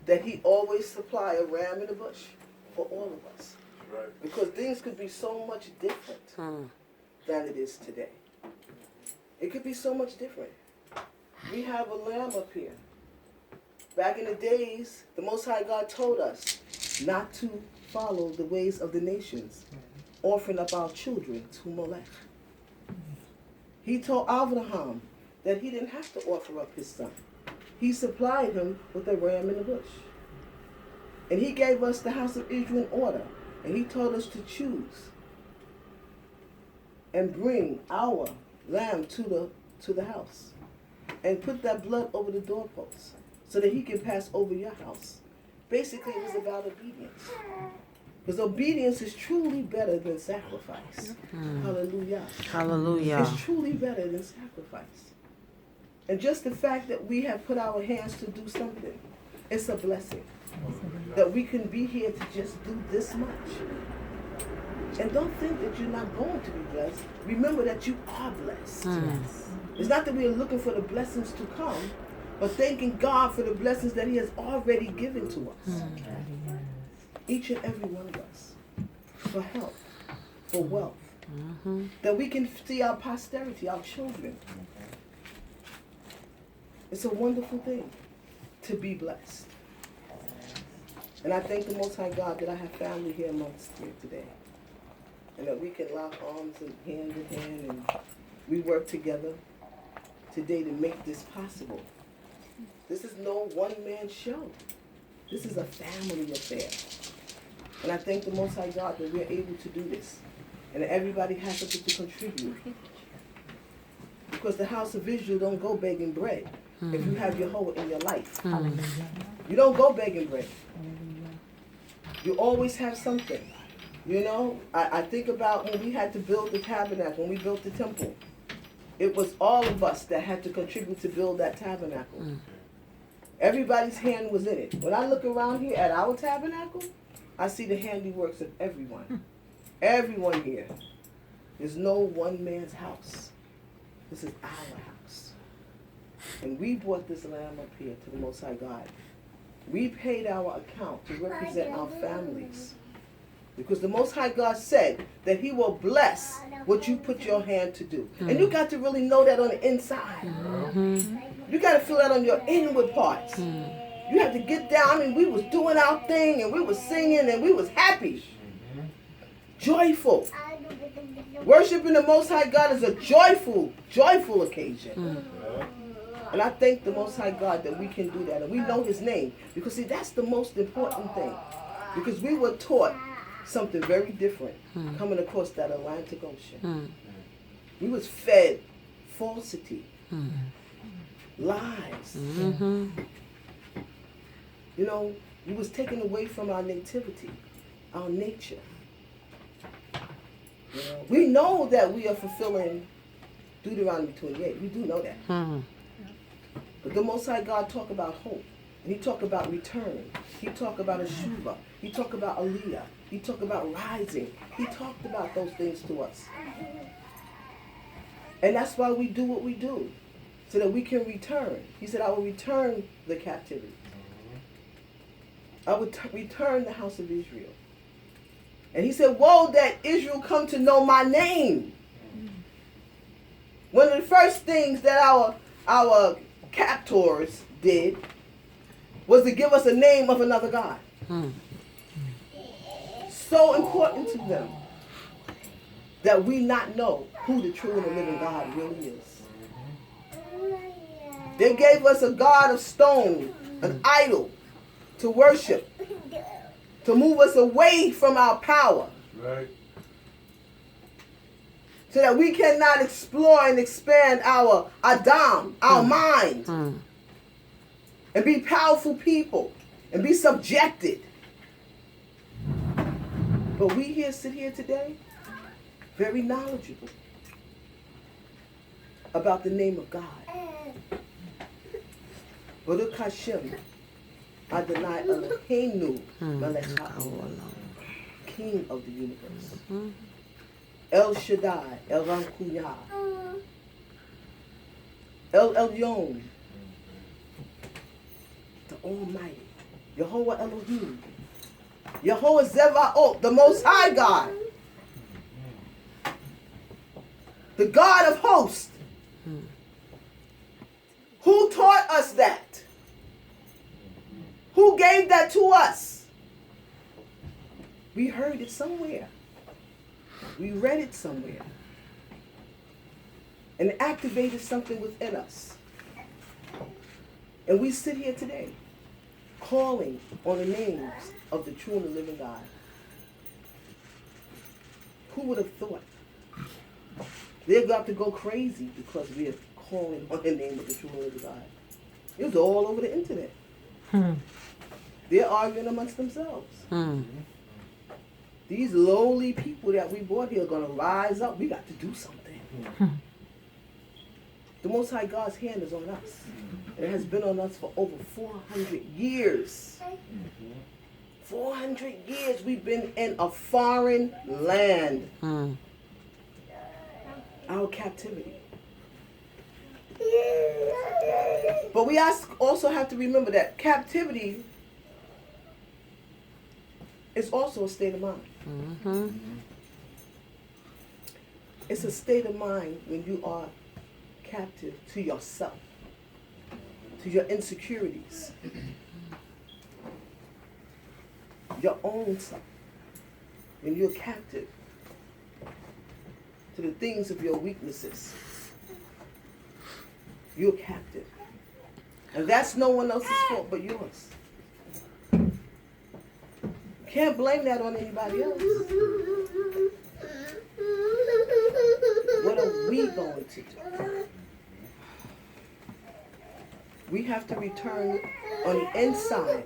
that he always supply a ram in the bush for all of us. Right. Because things could be so much different than it is today. It could be so much different. We have a lamb up here. Back in the days, the Most High God told us not to follow the ways of the nations, offering up our children to Molech. He told Abraham that he didn't have to offer up his son. He supplied him with a ram in the bush. And he gave us the house of Israel in order. And he told us to choose and bring our lamb to the house and put that blood over the doorposts so that he can pass over your house. Basically, it was about obedience. Because obedience is truly better than sacrifice. Hallelujah. Hallelujah. It's truly better than sacrifice. And just the fact that we have put our hands to do something, it's a blessing. That we can be here to just do this much. And don't think that you're not going to be blessed. Remember that you are blessed. It's not that we are looking for the blessings to come, but thanking God for the blessings that he has already given to us. Each and every one of us. For health, for wealth. That we can see our posterity, our children. It's a wonderful thing to be blessed. And I thank the Most High God that I have family here amongst here today. And that we can lock arms and hand in hand and we work together today to make this possible. This is no one-man show. This is a family affair. And I thank the Most High God that we're able to do this. And that everybody has something to contribute. Because the house of Israel don't go begging bread if you have Yehudah in your life. You don't go begging bread. You always have something. You know, I think about when we had to build the tabernacle, when we built the temple. It was all of us that had to contribute to build that tabernacle. Everybody's hand was in it. When I look around here at our tabernacle, I see the handiworks of everyone. Everyone here. There's no one man's house. This is our house. And we brought this lamb up here to the Most High God. We paid our account to represent our families. Because the Most High God said that he will bless what you put your hand to do. And you got to really know that on the inside. You got to feel that on your inward parts. You have to get down. I mean, we was doing our thing and we was singing and we was happy. Joyful. Worshiping the Most High God is a joyful occasion. And I thank the Most High God that we can do that. And we know his name. Because see, that's the most important thing. Because we were taught something very different coming across that Atlantic Ocean. We was fed falsity, lies. You know, we was taken away from our nativity, our nature. You know, we know that we are fulfilling Deuteronomy 28. We do know that. But the Most High God talk about hope. And he talk about return. He talk about a Shuvah. He talk about Aliyah. He talk about rising. He talked about those things to us. And that's why we do what we do. So that we can return. He said, I will return the captivity. I would return the house of Israel. And he said, woe that Israel come to know my name. One of the first things that our captors did was to give us a name of another God. So important to them that we not know who the true and the living God really is. They gave us a God of stone, an idol, to worship, to move us away from our power. Right. So that we cannot explore and expand our Adam, our mind, and be powerful people, and be subjected. But we sit here today, very knowledgeable about the name of God. Baruch Hashem, Adonai Eloheinu, Melech Haolam, King of the universe. El Shaddai, El Ramkunya, El Elyon, the Almighty. Yehovah Elohim. Yehovah Zevaot, the Most High God. The God of hosts. Who taught us that? Who gave that to us? We heard it somewhere. We read it somewhere. And it activated something within us. And we sit here today calling on the names of the true and the living God. Who would have thought? They've got to go crazy because we are calling on the name of the true and living God. It was all over the internet. They're arguing amongst themselves. These lowly people that we brought here are going to rise up. We got to do something. The Most High God's hand is on us. It has been on us for over 400 years. 400 years we've been in a foreign land. Our captivity. But we also have to remember that captivity is also a state of mind. It's a state of mind when you are captive to yourself, to your insecurities, your own self. When you're captive to the things of your weaknesses, you're captive. And that's no one else's fault but yours. Can't blame that on anybody else. What are we going to do? We have to return on the inside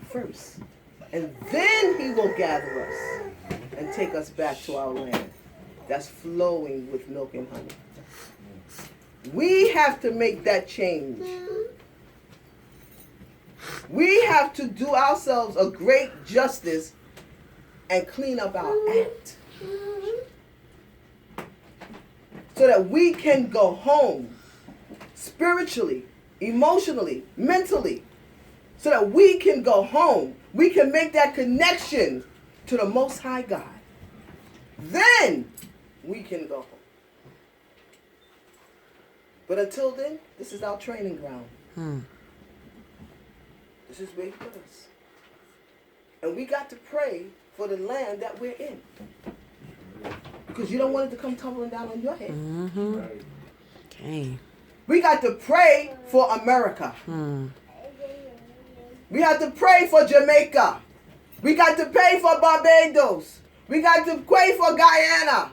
first. And then he will gather us and take us back to our land that's flowing with milk and honey. We have to make that change. We have to do ourselves a great justice and clean up our act so that we can go home spiritually, emotionally, mentally, so that we can go home. We can make that connection to the Most High God. Then we can go home. But until then, this is our training ground. This is where he put us. And we got to pray for the land that we're in. Because you don't want it to come tumbling down on your head. Okay. We got to pray for America. We have to pray for Jamaica. We got to pray for Barbados. We got to pray for Guyana.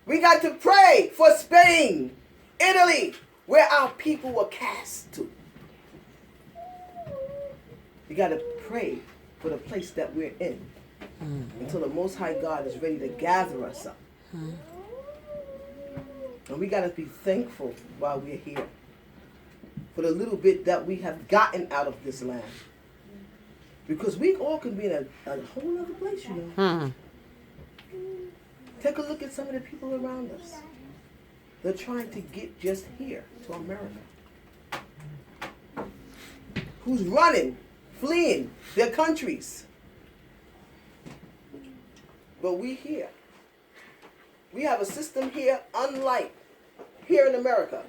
We got to pray for Spain, Italy, where our people were cast to. We got to pray for the place that we're in until the Most High God is ready to gather us up. And we got to be thankful while we're here for the little bit that we have gotten out of this land. Because we all could be in a whole other place, you know. Take a look at some of the people around us. They're trying to get just here to America. Who's running, fleeing their countries. But we here. We have a system here unlike here in America,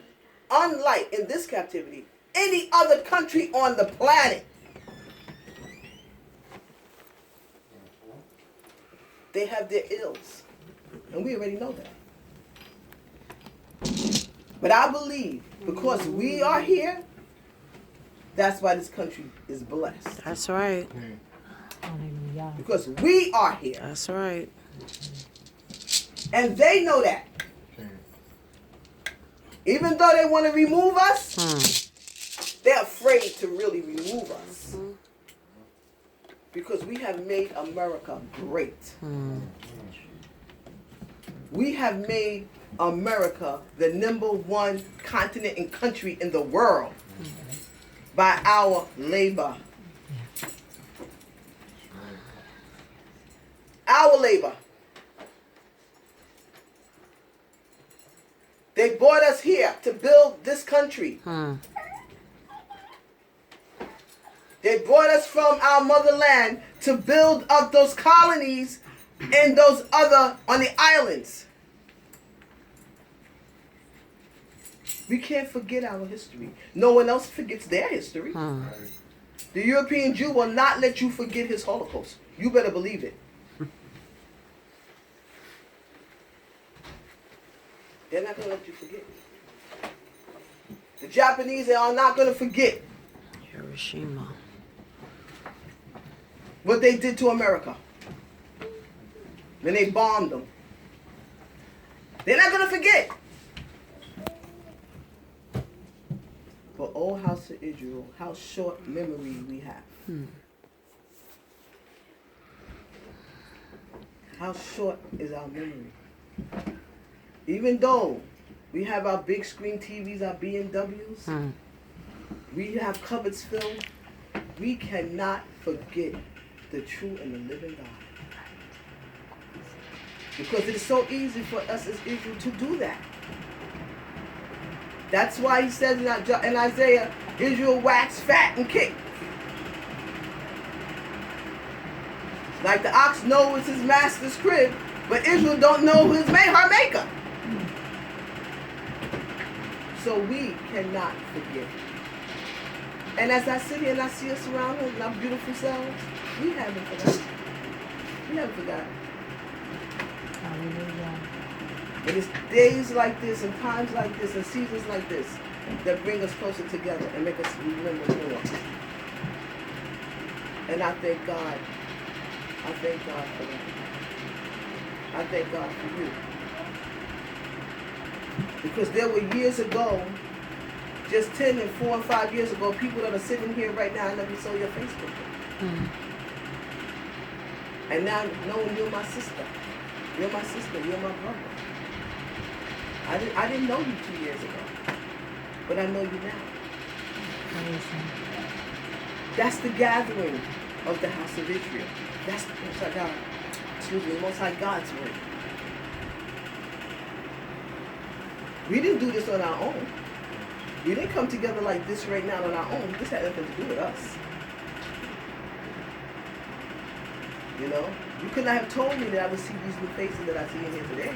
unlike in this captivity, any other country on the planet. They have their ills, and we already know that. But I believe because we are here, that's why this country is blessed. That's right. Because we are here. That's right. And they know that. Even though they want to remove us, they're afraid to really remove us. Because we have made America great. We have made America the #1 continent and country in the world by our labor. Our labor. They brought us here to build this country. They brought us from our motherland to build up those colonies and those other on the islands. We can't forget our history. No one else forgets their history. The European Jew will not let you forget his Holocaust. You better believe it. They're not going to let you forget. The Japanese, they are not going to forget Hiroshima. What they did to America. When they bombed them. They're not going to forget. But oh, house of Israel, how short memory we have. How short is our memory? Even though we have our big screen TVs, our BMWs, we have cupboards filled, we cannot forget the true and the living God. Because it is so easy for us as Israel to do that. That's why he says in Isaiah, Israel waxed fat and kicked. Like the ox knows his master's crib, but Israel don't know her maker. So we cannot forget. And as I sit here and I see us around us and our beautiful selves, we haven't forgotten. We haven't forgotten. Hallelujah. It is days like this and times like this and seasons like this that bring us closer together and make us remember more. And I thank God. I thank God for that. I thank God for you. Because there were years ago, just 10 and 4 and 5 years ago, people that are sitting here right now, I never saw your Facebook. And now knowing you're my sister. You're my sister, you're my brother. I didn't know you 2 years ago, but I know you now. That's the gathering of the house of Israel. That's the Most High God. Excuse me, the Most High God's word. We didn't do this on our own. We didn't come together like this right now on our own. This had nothing to do with us. You know? You could not have told me that I would see these new faces that I see in here today.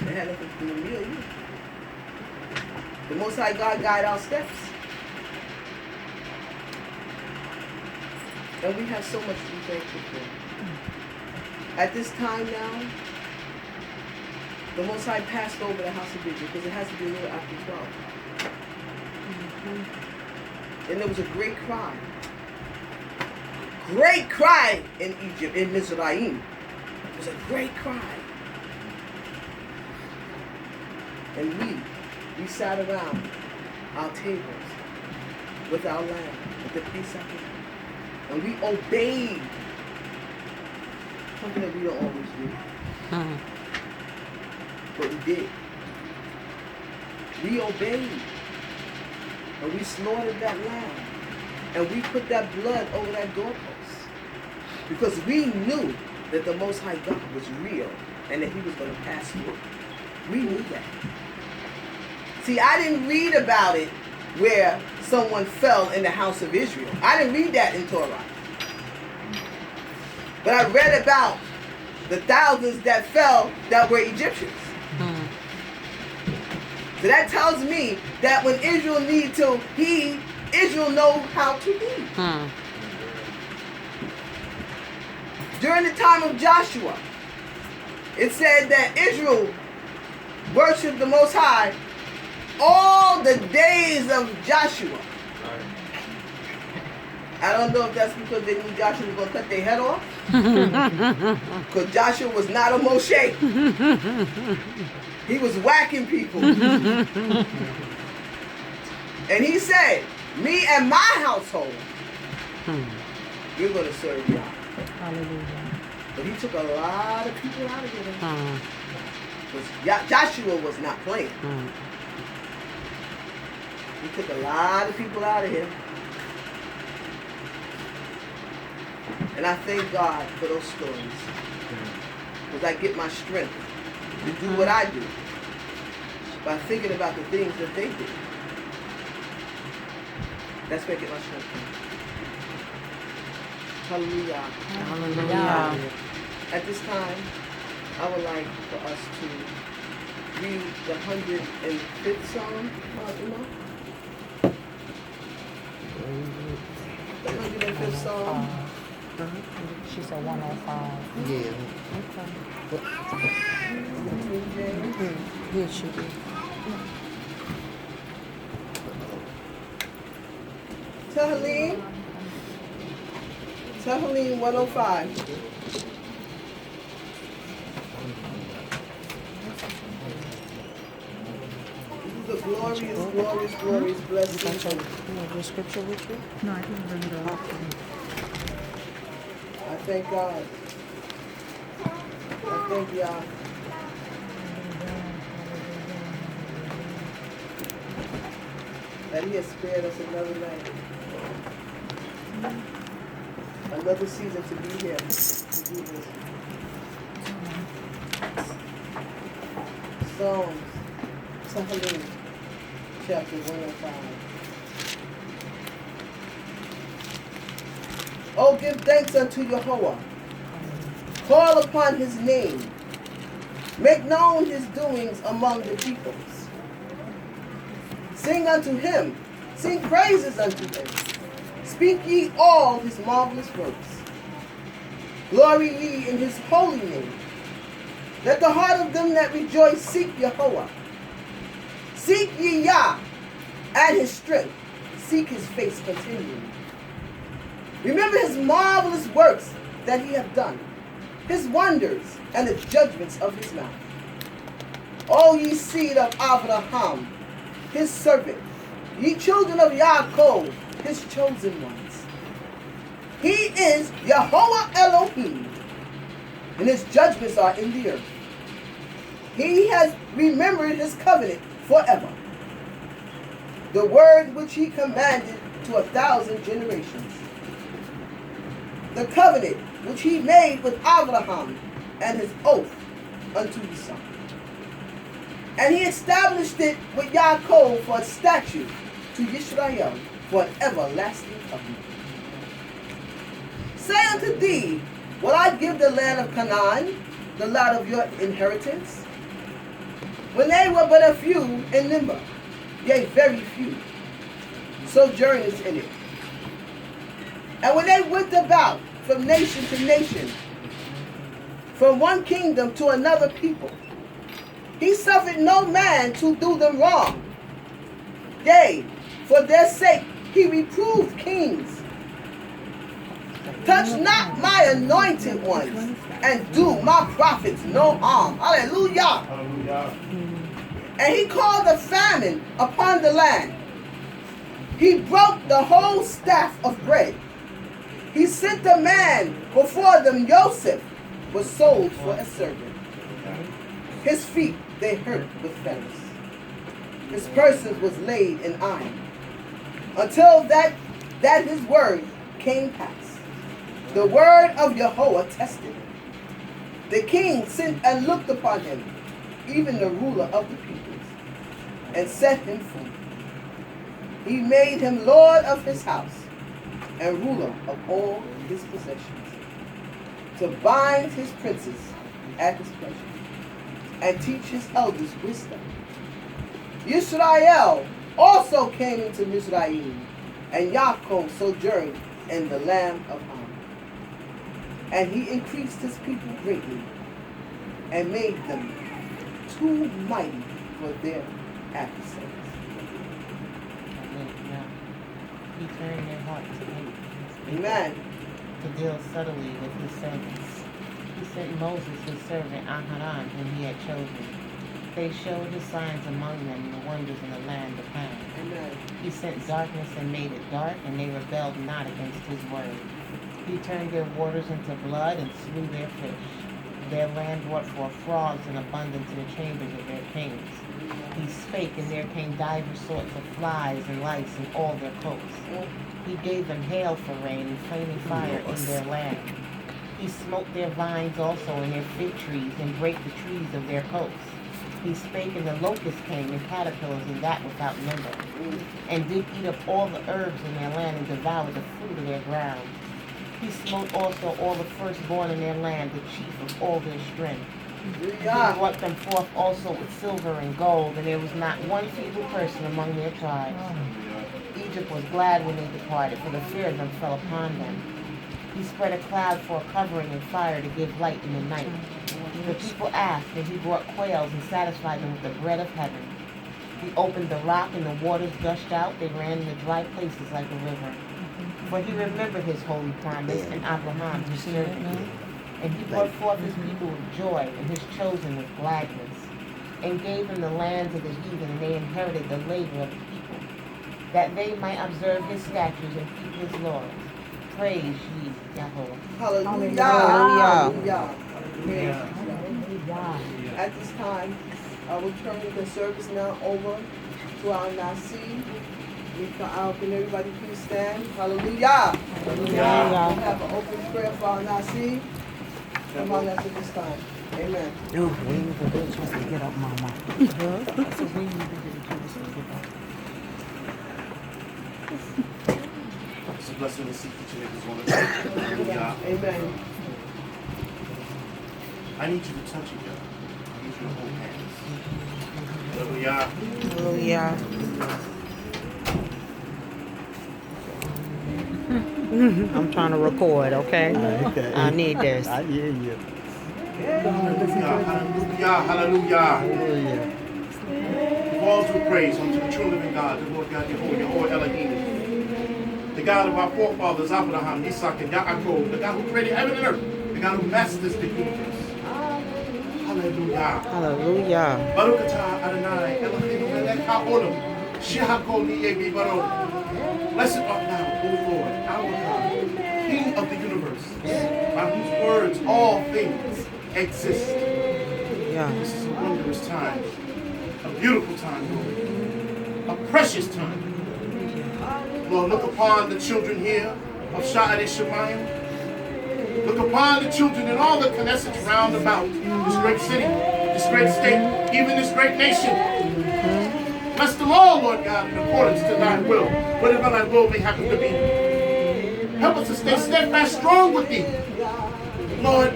It had nothing to do with me or you. The Most High God guide our steps. And we have so much to be thankful for. At this time now, the Most High passed over the house of Israel because it has to be a little after 12. And there was a great cry. Great cry in Egypt, in Mizraim. It was a great cry. And we sat around our tables with our lamb, with the Pesach lamb. And we obeyed. Something that we don't always do. But we did. We obeyed. And we slaughtered that lamb. And we put that blood over that doorpost. Because we knew that the Most High God was real and that he was going to pass through. We knew that. See, I didn't read about it where someone fell in the house of Israel. I didn't read that in Torah. But I read about the thousands that fell that were Egyptians. So that tells me that when Israel needs to heed, Israel knows how to heed. During the time of Joshua, it said that Israel worshiped the Most High all the days of Joshua. I don't know if that's because they knew Joshua was going to cut their head off. Because Joshua was not a Moshe. He was whacking people. And he said, me and my household, we're going to serve Yah. Hallelujah. But he took a lot of people out of here. Because Joshua was not playing. He took a lot of people out of here. And I thank God for those stories. Because I get my strength to do what I do by thinking about the things that they did. That's where I get my strength from. Hallelujah. Hallelujah. At this time, I would like for us to read the 105th Psalm, Imam. The 105th Psalm. She said 105. Yeah. King James. Here she is. Tehillim 105. This is a glorious blessing. You have your scripture with you? No, I didn't bring it up. I thank God. I thank y'all. That He has spared us another night. Another season to be here. To do this. Psalms, Tehillim, chapter 105. Oh, give thanks unto Yehudah. Call upon His name. Make known His doings among the peoples. Sing unto Him. Sing praises unto Him. Speak ye all His marvelous works. Glory ye in His holy name. Let the heart of them that rejoice seek Yehudah. Seek ye Yah and His strength. Seek His face continually. Remember His marvelous works that He hath done, His wonders and the judgments of His mouth. O ye seed of Abraham, His servant, ye children of Yaakov, His chosen ones. He is Yehovah Elohim, and His judgments are in the earth. He has remembered His covenant forever, the word which He commanded to 1,000 generations, the covenant which He made with Abraham and His oath unto His son. And He established it with Yaakov for a statute, to Israel for an everlasting covenant. Say unto thee, will I give the land of Canaan, the lot of your inheritance? When they were but a few in number, yea, very few, sojourners in it. And when they went about from nation to nation, from one kingdom to another people, He suffered no man to do them wrong. Yea, for their sake He reproved kings. Touch not my anointed ones, and do my prophets no harm. Hallelujah. Hallelujah. And He called a famine upon the land. He broke the whole staff of bread. He sent a man before them. Joseph was sold for a servant. His feet they hurt with fetters. His person was laid in iron, until that His word came pass. The word of Yehovah tested him. The king sent and looked upon him, even the ruler of the peoples, and set him free. He made him lord of his house and ruler of all his possessions, to bind his princes at his pleasure, and teach his elders wisdom. Yisrael also came into Mizraim, and Yaakov sojourned in the land of Ham. And He increased His people greatly, and made them too mighty for their adversaries. He turned their hearts to hate, Amen. to deal subtly with His servants. He sent Moses, His servant, Aharon, whom He had chosen. They showed His signs among them and the wonders in the land of Ham. Amen. He sent darkness and made it dark, and they rebelled not against His word. He turned their waters into blood and slew their fish. Their land brought forth frogs in abundance in the chambers of their kings. He spake, and there came divers sorts of flies and lice in all their coasts. He gave them hail for rain and flaming fire in their land. He smote their vines also and their fig trees, and brake the trees of their coasts. He spake, and the locusts came, and caterpillars, and that without number, and did eat up all the herbs in their land, and devoured the fruit of their ground. He smote also all the firstborn in their land, the chief of all their strength. He brought them forth also with silver and gold, and there was not one feeble person among their tribes. Egypt was glad when they departed, for the fear of them fell upon them. He spread a cloud for a covering and fire to give light in the night. The people asked, and he brought quails and satisfied them with the bread of heaven. He opened the rock, and the waters gushed out. They ran in the dry places like a river. For he remembered his holy promise, and Abraham his servant. And he brought forth his people with joy, and his chosen with gladness, and gave them the lands of the heathen, and they inherited the labor of the people, that they might observe his statutes and keep his laws. Praise ye Yahweh. Hallelujah. Hallelujah. Hallelujah. At this time, I will turn the service now over to our Nasi. Can everybody please stand? Hallelujah. Hallelujah. We'll have an open prayer for our Nasi. Come on, that's at this time. Amen. Oh, we need to get a chance to get up, Mama. So we need to get a chance to get up. It's a blessing to see each and every one of you. Hallelujah. Amen. I need you to touch each other. I need you to hold hands. Hallelujah. Hallelujah. I'm trying to record, okay? I need this. I hear you. Hallelujah. Hallelujah. Hallelujah. Give all due praise unto the true living God, the Lord God, Yehudah Elohim. The God of our forefathers, Abraham, Isaac, and Yaakov, the God who created heaven and earth, the God who masters the universe. Hallelujah. Hallelujah. Baruch atah Adonai, Eloheinu melech haolam, shehakol niyeh baro. Blessed art thou, O Lord, our God, King of the universe, by whose words all things exist. Yeah. This is a wondrous time, a beautiful time, Lord, a precious time. Lord, look upon the children here of Shaare Shamayim. Look upon the children in all the Knesset round about this great city, this great state, even this great nation. Bless them all, Lord God, in accordance to thy will, whatever thy will may happen to be. Help us to stay steadfast, strong with thee. Lord,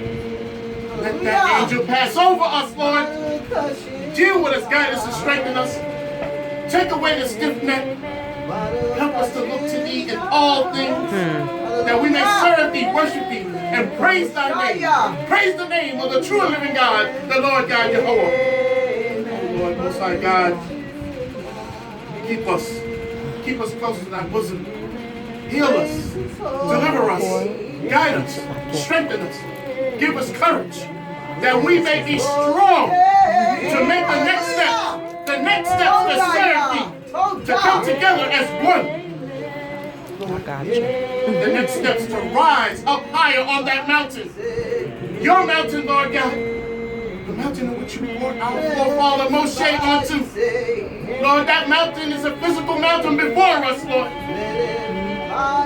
let that angel pass over us, Lord. Deal with us, guide us, and strengthen us. Take away the stiff neck. Help us to look to thee in all things, that we may serve thee, worship thee, and praise thy name. Praise the name of the true and living God, the Lord God Jehovah. Oh Lord, Most High God, keep us close to thy bosom. Heal us, deliver us, guide us, strengthen us, give us courage, that we may be strong to make the next steps to serve thee, to come together as one. I got you. The next steps to rise up higher on that mountain. Your mountain, Lord God. The mountain in which you brought our forefather Moshe onto. Lord, that mountain is a physical mountain before us, Lord.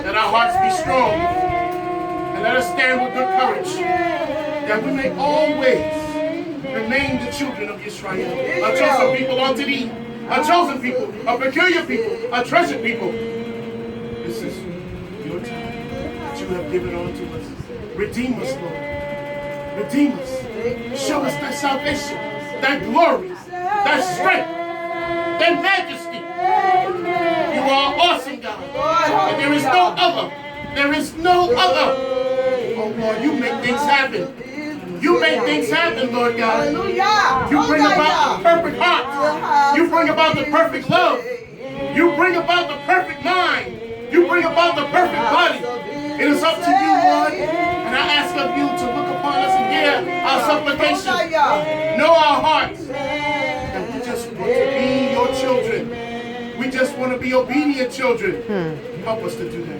Let our hearts be strong. And let us stand with good courage. That we may always remain the children of Israel. A chosen people unto thee. A chosen people. A peculiar people. A treasured people. This is your time that you have given unto us. Redeem us, Lord. Redeem us. Show us thy salvation, thy glory, thy strength, thy majesty. You are awesome, God. And there is no other. There is no other. Oh, Lord, you make things happen. You make things happen, Lord God. You bring about the perfect heart. You bring about the perfect love. You bring about the perfect mind. You bring about the perfect body. It is up to you, Lord. And I ask of you to look upon us and hear our supplication. Know our hearts. And we just want to be your children. We just want to be obedient children. Help us to do that.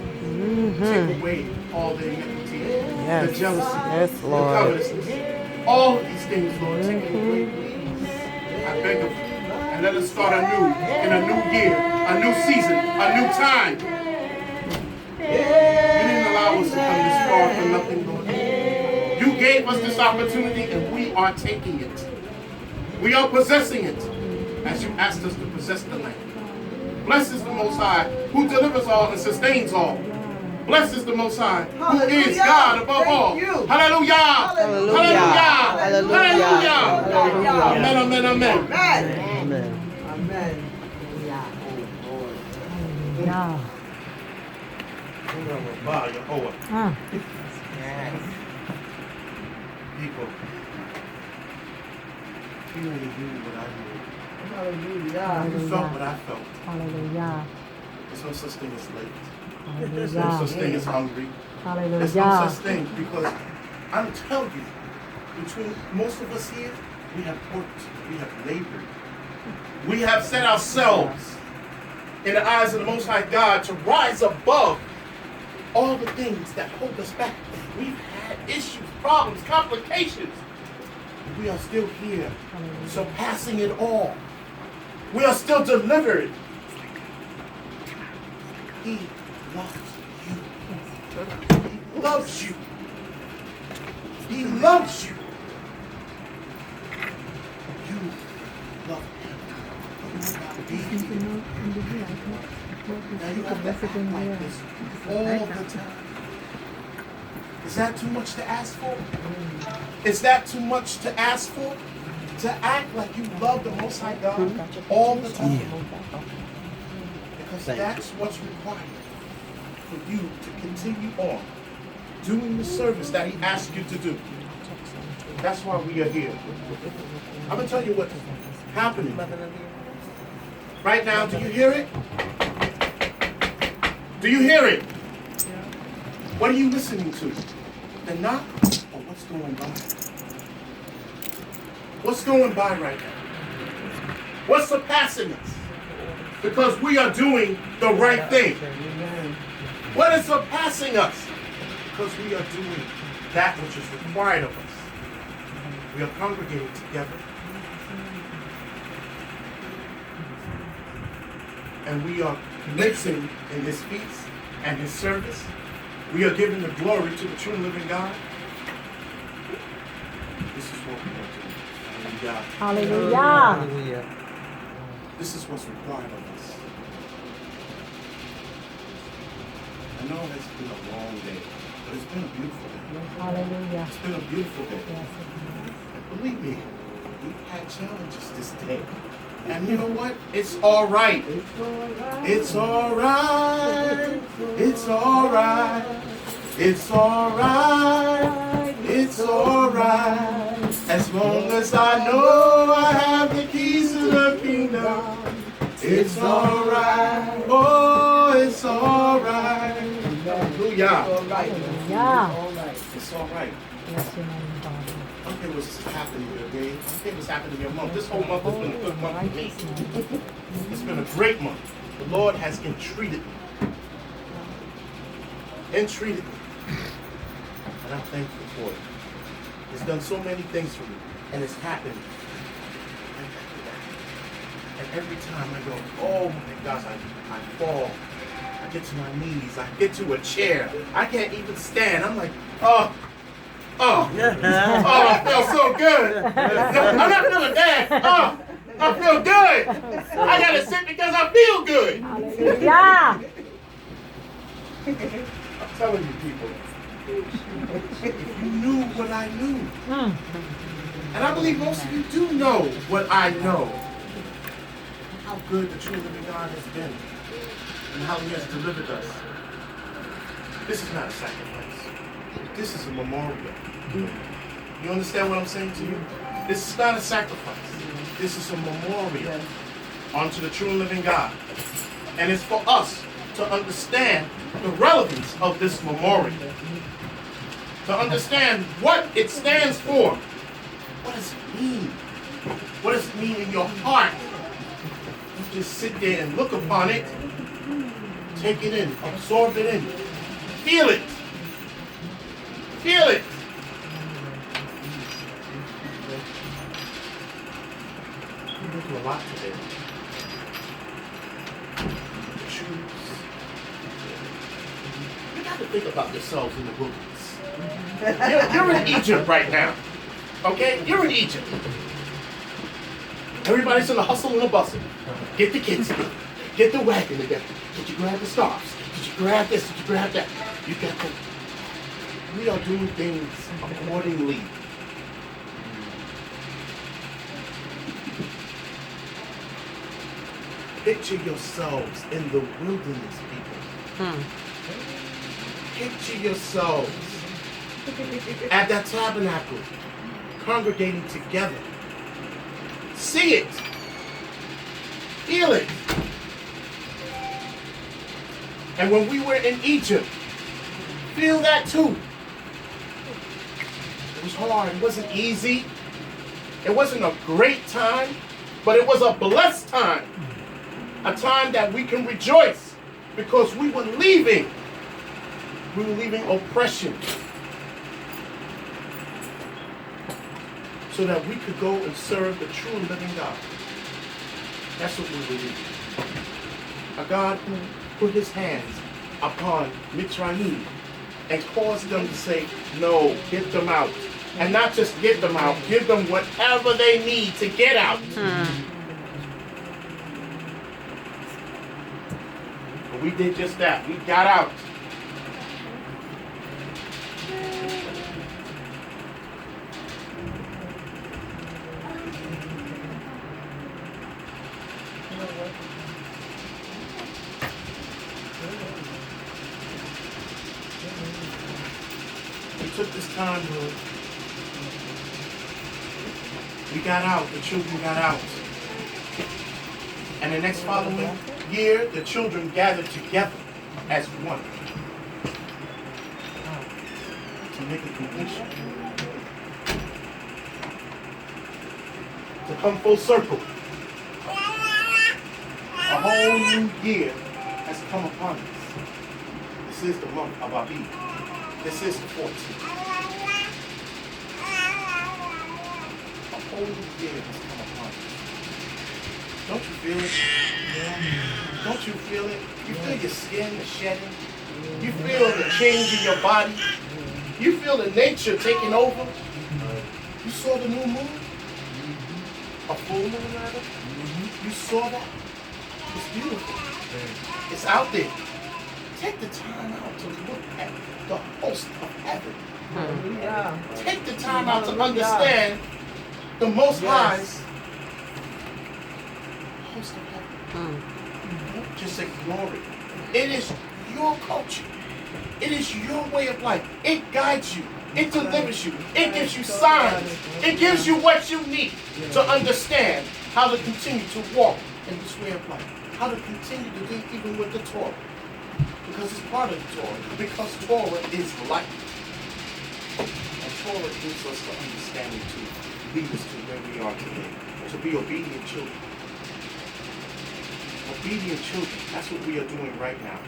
Take away all the iniquity, the jealousy, the covetousness. All of these things, Lord, take it away. I beg of you. And let us start anew in a new year, a new season, a new time. You didn't allow us to come this far for nothing, Lord. You gave us this opportunity and we are taking it. We are possessing it as you asked us to possess the land. Blessed is the Most High who delivers all and sustains all. Blessed is the Most High, who Hallelujah. is God above Thank all. you. Hallelujah. Hallelujah. Hallelujah. Hallelujah. Hallelujah. Amen, amen, amen. Amen. Amen. Amen. Yeah. People, you really knew what I knew. Hallelujah. You felt what I felt. Hallelujah. There's no such thing as late. Hallelujah. There's no such thing as hungry. Hallelujah. There's no such thing, because I'm telling you, between most of us here, we have worked, we have labored. We have set ourselves in the eyes of the Most High God to rise above all the things that hold us back. We've had issues, problems, complications. We are still here, surpassing it all. We are still delivered. He loves you. He loves you. He loves you. You love him. You will not be here. Now you have to act like this all the time. Is that too much to ask for? Is that too much to ask for? To act like you love the Most High God all the time? Because that's what's required for you to continue on doing the service that He asked you to do. That's why we are here. I'm going to tell you what's happening. Right now, do you hear it? Do you hear it? What are you listening to? The knock or what's going by? What's going by right now? What's surpassing us? Because we are doing the right thing. What is surpassing us? Because we are doing that which is required of us. We are congregating together. And we are mixing in His feast and His service. We are giving the glory to the true and living God. This is what we are doing. Hallelujah. Hallelujah. This is what's required of us. I know it's been a long day, but it's been a beautiful day. Hallelujah. It's been a beautiful day. Yes. And believe me, we've had challenges this day. And you know what? It's all right. It's all right. It's all right. It's all right. It's all right. As long as I know I have the keys to the kingdom, it's all right. Oh, it's all right. Hallelujah. Hallelujah. It's all right. Bless your name, Father. I don't care what's happening in your day. I don't care what's happening in your month. This whole month has been a good month for me. It's been a great month. The Lord has entreated me. Entreated me. And I'm thankful for it. He's done so many things for me. And it's happened. And every time I go, oh my gosh, I fall. I get to my knees. I get to a chair. I can't even stand. I'm like, oh, I feel so good. No, I'm not feeling bad. Oh, I feel good. I gotta sit because I feel good. Hallelujah. I'm telling you, people, if you knew what I knew, and I believe most of you do know what I know, how good the true living God has been, and how He has delivered us. This is not a sacrifice. This is a memorial. You understand what I'm saying to you? This is not a sacrifice. This is a memorial unto the true and living God. And it's for us to understand the relevance of this memorial. To understand what it stands for. What does it mean? What does it mean in your heart? You just sit there and look upon it. Take it in. Absorb it in. Feel it. Feel it. We've been through a lot today. Choose. You got to think about yourselves in the wilderness. You're in Egypt right now. Okay? You're in Egypt. Everybody's in the hustle and the bustle. Get the kids together. Get the wagon together. Did you grab the scarves? Did Did you grab this? Did you grab that? You got to. We are doing things accordingly. Picture yourselves in the wilderness, people. Picture yourselves at that tabernacle, congregating together. See it. Feel it. And when we were in Egypt, feel that too. It was hard. It wasn't easy. It wasn't a great time, but it was a blessed time. A time that we can rejoice because we were leaving. We were leaving oppression so that we could go and serve the true and living God. That's what we were leaving. A God who put his hands upon Mitzrayim and caused them to say, no, get them out. And not just get them out, give them whatever they need to get out. But we did just that. We got out. We took this time, Lord. We got out. The children got out. And the next following year, the children gathered together as one to make a completion. To come full circle. A whole new year has come upon us. This is the month of Abib. This is the 14th. A whole new year has come upon us. Don't you feel it? Don't you feel it? You feel your skin shedding. You feel the change in your body. You feel the nature taking over. You saw the new moon? A full moon, rather? You saw that? It's beautiful. It's out there. Take the time out to look at the host of heaven. Take the time out to understand the Most High's host of heaven. Don't just ignore it. It is your culture. It is your way of life. It guides you. It delivers you. It gives you signs. It gives you what you need to understand how to continue to walk in this way of life. How to continue to do even with the Torah. Because it's part of the Torah. Because Torah is life. And Torah gives us the understanding to lead us to where we are today. To be obedient children. Obedient children. That's what we are doing right now.